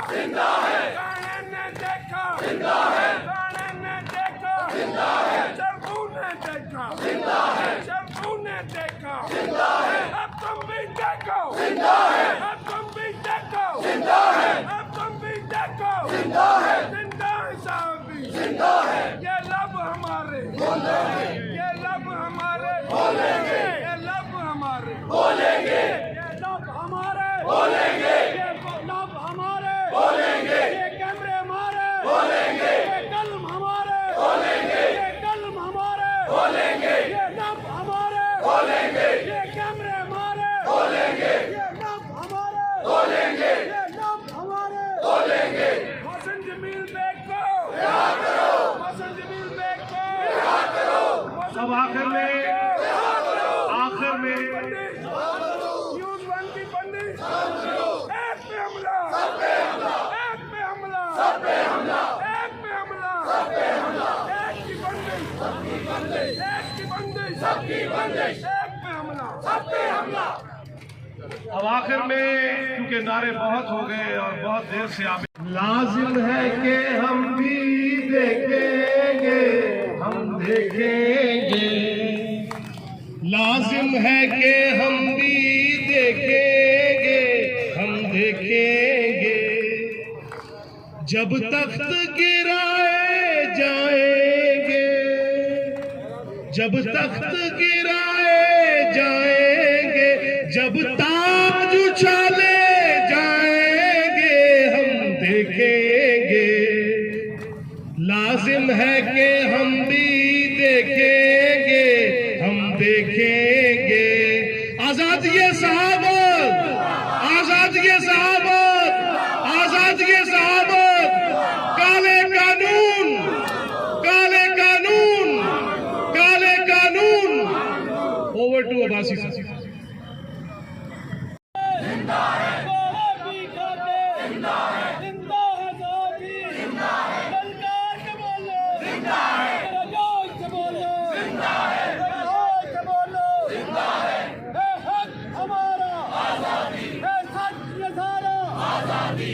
जिंदा है, कानून ने देखा, जिंदा है, कानून ने देखा, जिंदा है, शंभू ने देखा, जिंदा है, शंभू ने देखा, जिंदा है, अब तुम भी देखो, जिंदा है, अब तुम भी देखो, जिंदा है, अब तुम भी देखो, जिंदा है, जिंदा है साहब भी, जिंदा है, ये लब हमारे बोलेंगे, ये लब हमारे बोलेंगे, ये लब हमारे बोलेंगे, ये लब हमारे बोलेंगे, ये लब हमारे बोलेंगे, ये कैमरे हमारे बोलेंगे, ये कलम हमारे बोलेंगे, ये कलम हमारे बोलेंगे, ये लब हमारे बोलेंगे, ये कैमरे हमारे बोलेंगे, ये लब हमारे बोलेंगे, ये लब हमारे बोलेंगे। मौसम जमील बेग को रिहा करो, मौसम जमील बेग को रिहा करो। अब आखिर में न्यूज़ वन की बंदिश, एक पे हमला, सब पे हमला, एक पे हमला, सब पे हमला, एक पे हमला, सब पे हमला, एक की बंदिश, सबकी बंदिश, एक की बंदिश, सबकी बंदिश, एक पे हमला, सब पे हमला। अब आखिर में क्योंकि नारे बहुत हो गए और बहुत देर से आप, लाजिम है कि हम भी देखेंगे, हम देखेंगे, लाजिम है कि हम भी देखेंगे, हम देखेंगे, जब तख्त गिराए जाएंगे, जब तख्त गिराए जाएंगे, जब ताज उछाले जाएंगे, हम देखेंगे, लाजिम है कि हम भी देखेंगे, हम देखेंगे। आजादी सहाबत, आजादी सहाबत, आजादी सहाबत, काले कानून, काले कानून, काले कानून। ओवर टू अब्बासी साहब। जिंदा है पीका के, जिंदा है, जिंदा है साथी, जिंदा है, ललकार के बोलो, जिंदा है, जोश से बोलो, जिंदा है, जोश से बोलो, जिंदा है, हक हमारा आजादी, सच ये सारा आजादी।